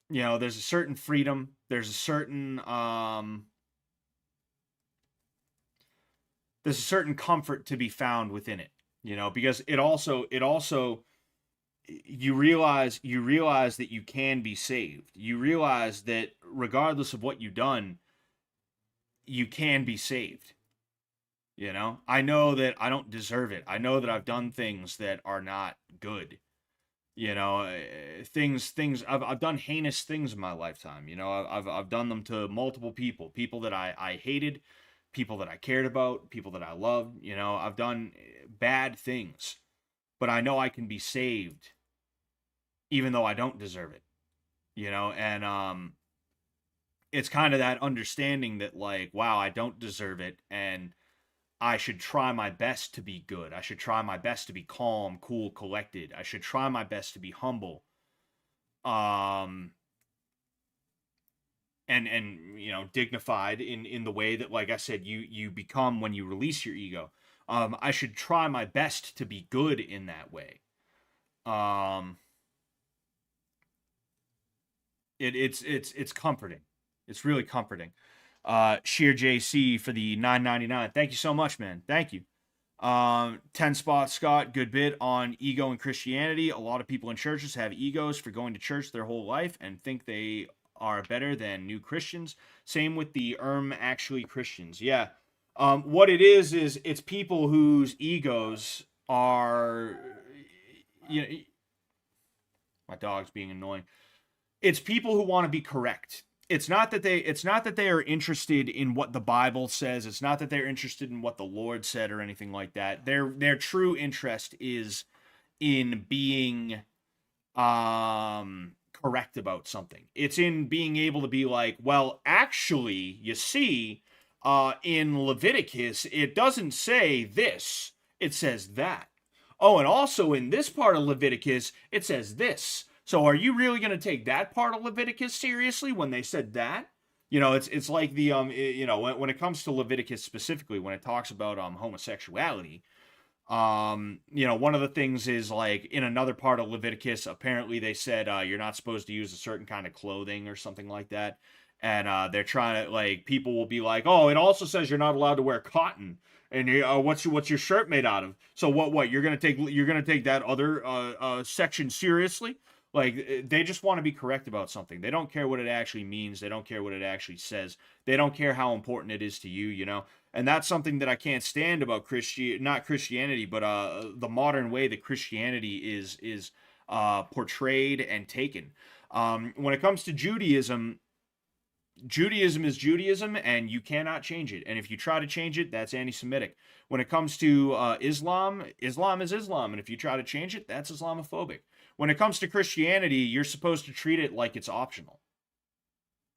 There's a certain freedom. There's a certain comfort to be found within it. Because it also you realize that you can be saved. You realize that regardless of what you've done, you can be saved. I know that I don't deserve it. I know that I've done things that are not good. Things I've done heinous things in my lifetime. I've done them to multiple people that I hated, people that I cared about, people that I loved. I've done bad things, but I know I can be saved even though I don't deserve it. And it's kind of that understanding that, like, wow, I don't deserve it, and I should try my best to be good. I should try my best to be calm, cool, collected. I should try my best to be humble. Um and dignified in the way that, like I said, you become when you release your ego. I should try my best to be good in that way. Um it's comforting. It's really comforting. Sheer JC for the 9.99. Thank you so much, man. Thank you. 10 spots, Scott. Good bit on ego and Christianity. A lot of people in churches have egos for going to church their whole life and think they are better than new Christians. Same with the actually Christians. Yeah. What it is it's people whose egos are, you know, my dog's being annoying. It's people who want to be correct. It's not that they are interested in what the Bible says. It's not that they're interested in what the Lord said or anything like that. Their true interest is in being correct about something. It's in being able to be like, well, actually, you see, in Leviticus, it doesn't say this, it says that. Oh, and also in this part of Leviticus, it says this. So are you really going to take that part of Leviticus seriously when they said that? It's like the when it comes to Leviticus specifically, when it talks about homosexuality, one of the things is, like, in another part of Leviticus, apparently they said you're not supposed to use a certain kind of clothing or something like that. And they're trying to, like, people will be like, oh, it also says you're not allowed to wear cotton. And what's your shirt made out of? So what you're gonna take that other section seriously? Like, they just want to be correct about something. They don't care what it actually means. They don't care what it actually says. They don't care how important it is to you. And that's something that I can't stand about not Christianity, but the modern way that Christianity is portrayed and taken. When it comes to Judaism, Judaism is Judaism, and you cannot change it. And if you try to change it, that's anti-Semitic. When it comes to Islam, Islam is Islam, and if you try to change it, that's Islamophobic. When it comes to Christianity, you're supposed to treat it like it's optional.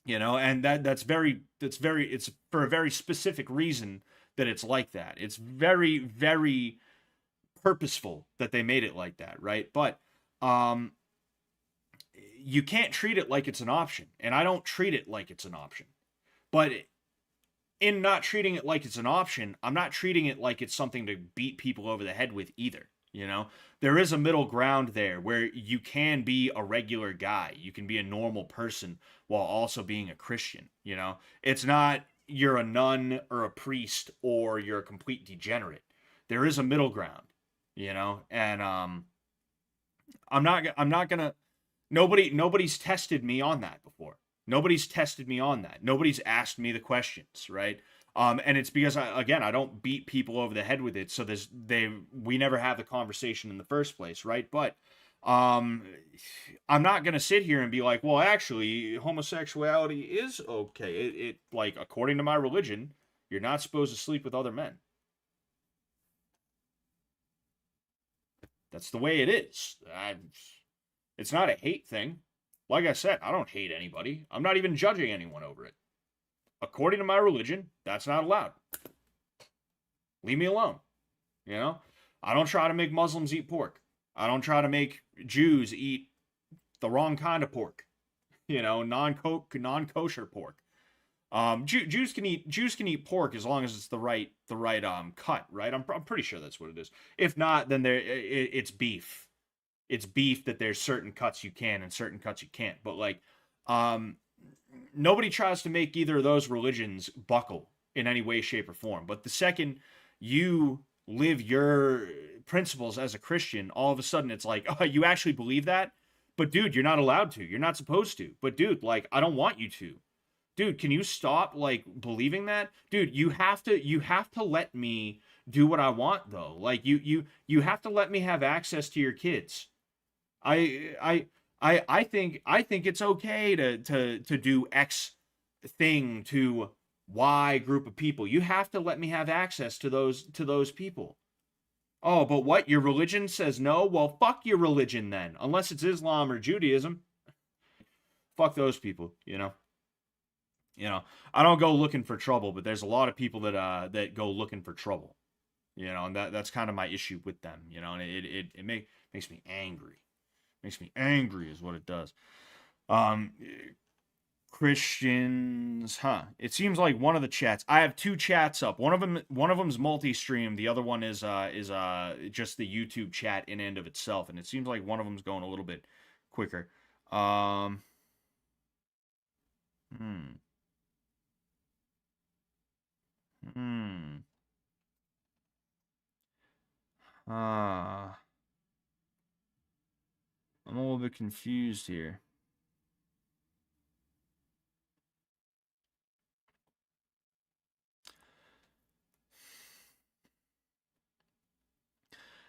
And it's for a very specific reason that it's like that. It's very, very purposeful that they made it like that, right? But you can't treat it like it's an option, and I don't treat it like it's an option. But in not treating it like it's an option, I'm not treating it like it's something to beat people over the head with either. You know, there is a middle ground there where you can be a regular guy, you can be a normal person while also being a Christian. You know, it's not you're a nun or a priest or you're a complete degenerate. There is a middle ground, you know, and I'm not gonna nobody's tested me on that before. Nobody's tested me on that. Nobody's asked me the questions, right? And it's because I don't beat people over the head with it, so we never have the conversation in the first place, right? But um, I'm not gonna sit here and be like, well, actually, homosexuality is okay. It like according to my religion, you're not supposed to sleep with other men. That's the way it is. It's not a hate thing. Like I said, I don't hate anybody. I'm not even judging anyone over it. According to my religion, that's not allowed. Leave me alone. You know? I don't try to make Muslims eat pork. I don't try to make Jews eat the wrong kind of pork. You know, non-kosher pork. Jews can eat pork as long as it's the right cut, right? I'm pretty sure that's what it is. If not, then it's beef. It's beef that there's certain cuts you can and certain cuts you can't. But like, nobody tries to make either of those religions buckle in any way, shape, or form. But the second you live your principles as a Christian, all of a sudden it's like, oh, you actually believe that? But dude, you're not allowed to. You're not supposed to. But dude, like, I don't want you to. Dude, can you stop like believing that? Dude, you have to let me do what I want though. Like you have to let me have access to your kids. I I I think it's okay to do X thing to Y group of people. You have to let me have access to those people. Oh, but what? Your religion says no? Well, fuck your religion then. Unless it's Islam or Judaism. Fuck those people, you know. You know, I don't go looking for trouble, but there's a lot of people that go looking for trouble. You know, and that's kind of my issue with them, you know, and makes me angry. Makes me angry is what it does. Um, Christians, huh? It seems like one of the chats. I have two chats up. One of them's multi-stream. The other one is just the YouTube chat in and of itself, and it seems like one of them's going a little bit quicker. Um, hmm, hmm. Uh, I'm a little bit confused here.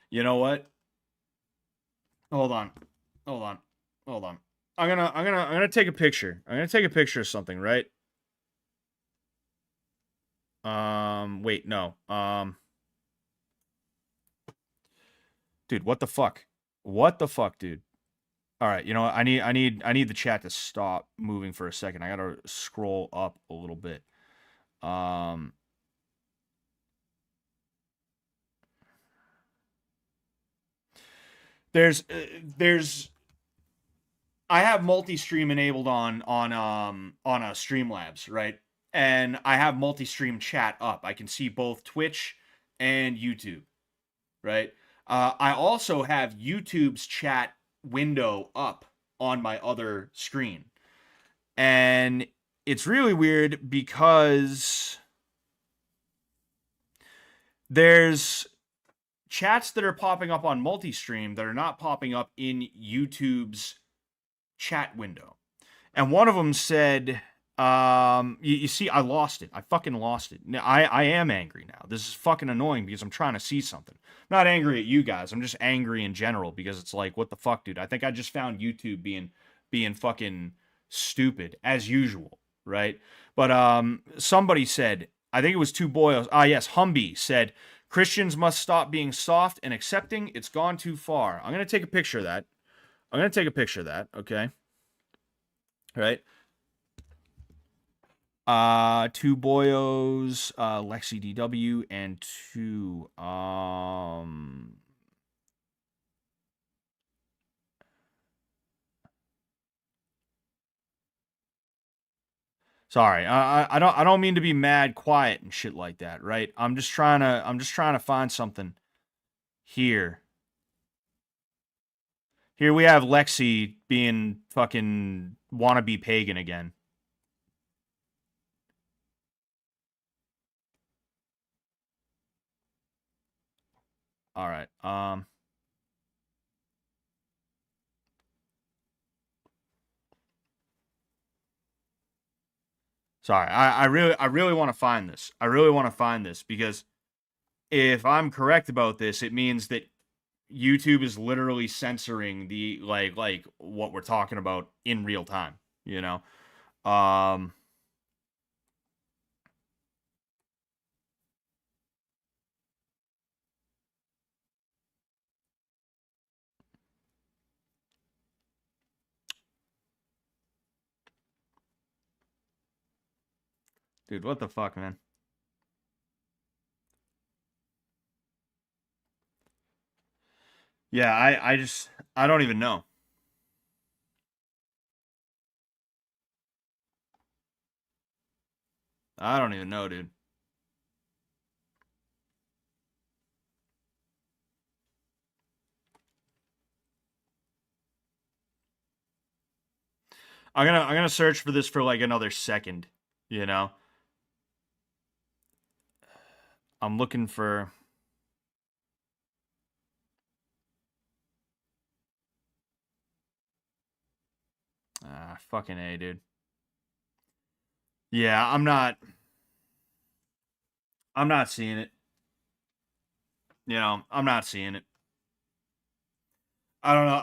You know what? Hold on. Hold on. Hold on. I'm gonna take a picture. I'm gonna take a picture of something, right? Wait, no. Dude, what the fuck? What the fuck, dude? All right, you know what? I need the chat to stop moving for a second. I gotta scroll up a little bit. Um, there's I have multi-stream enabled on a Streamlabs, right? And I have multi-stream chat up. I can see both Twitch and YouTube, right? I also have YouTube's chat window up on my other screen. And it's really weird because there's chats that are popping up on multi-stream that are not popping up in YouTube's chat window. And one of them said, you see, I lost it. I fucking lost it. I am angry now. This is fucking annoying because I'm trying to see something. I'm not angry at you guys. I'm just angry in general because it's like, what the fuck, dude? I think I just found YouTube being fucking stupid as usual, right? But somebody said, I think it was two boys. Ah, yes, Humby said, Christians must stop being soft and accepting. It's gone too far. I'm gonna take a picture of that. I'm gonna take a picture of that. Okay, right? Two boyos, Lexi DW, and two Sorry, I don't mean to be mad quiet and shit like that, right? I'm just trying to find something here. Here we have Lexi being fucking wannabe pagan again. All right. Sorry. I really want to find this. I really want to find this because if I'm correct about this, it means that YouTube is literally censoring the like what we're talking about in real time, you know? Um Dude, what the fuck, man? Yeah, I don't even know. I don't even know, dude. I'm gonna search for this for like another second, you know? I'm looking for fucking A, dude. Yeah, I'm not seeing it. You know, I'm not seeing it. I don't know.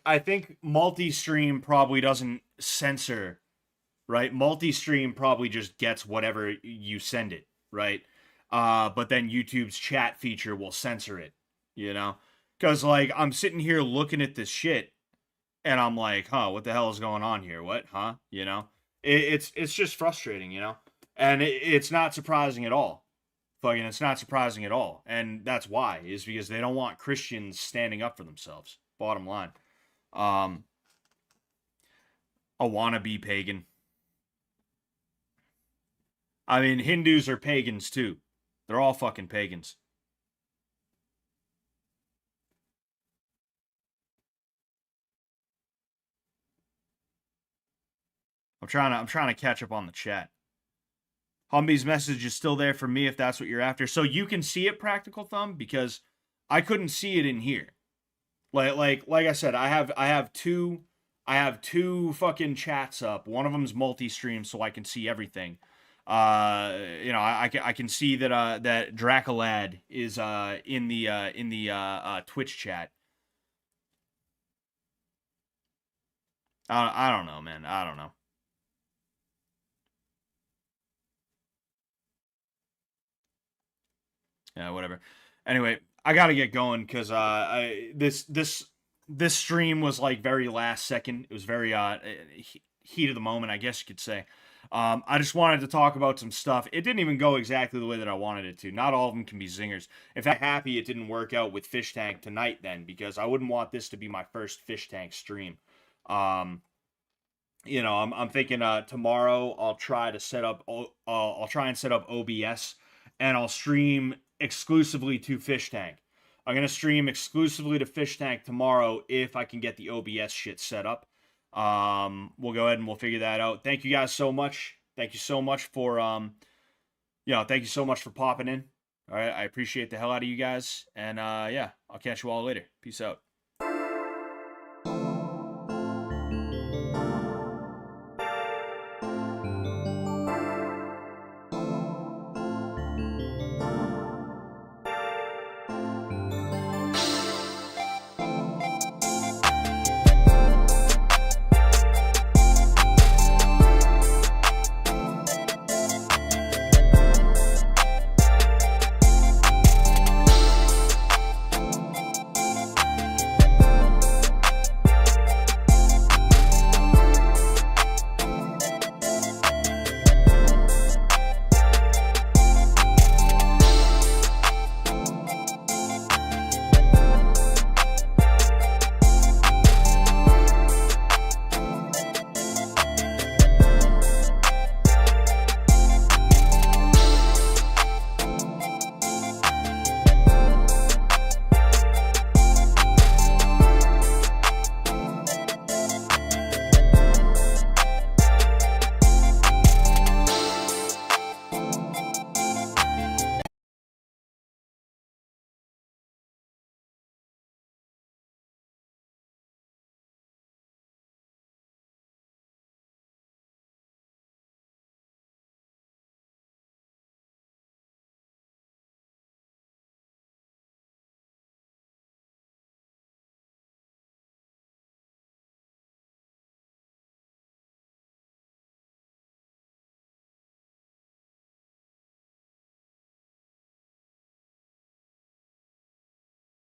I think multi-stream probably doesn't censor, right? Multi-stream probably just gets whatever you send it, right? But then YouTube's chat feature will censor it, you know? Cuz like I'm sitting here looking at this shit and I'm like, "Huh, what the hell is going on here? What? Huh?" You know? It's just frustrating, you know? And it's not surprising at all. Fucking, it's not surprising at all, and that's why is because they don't want Christians standing up for themselves. Bottom line, um, a wannabe pagan. I mean, Hindus are pagans too. They're all fucking pagans. I'm trying to catch up on the chat. Humby's message is still there for me if that's what you're after. So you can see it, Practical Thumb, because I couldn't see it in here. Like I said, I have two fucking chats up. One of them's multi-stream, so I can see everything. I can see that Dracolad is in the Twitch chat. I don't know, man. I don't know. Yeah, whatever. Anyway, I gotta get going because this stream was like very last second. It was very heat of the moment, I guess you could say. I just wanted to talk about some stuff. It didn't even go exactly the way that I wanted it to. Not all of them can be zingers. In fact, I'm happy it didn't work out with Fish Tank tonight then because I wouldn't want this to be my first Fish Tank stream. Um, I'm thinking tomorrow I'll try and set up OBS and I'll stream exclusively to Fish Tank. I'm gonna stream exclusively to Fish Tank tomorrow if I can get the OBS shit set up. We'll go ahead and we'll figure that out. Thank you guys so much. Thank you so much for thank you so much for popping in. All right, I appreciate the hell out of you guys, and yeah, I'll catch you all later. Peace out.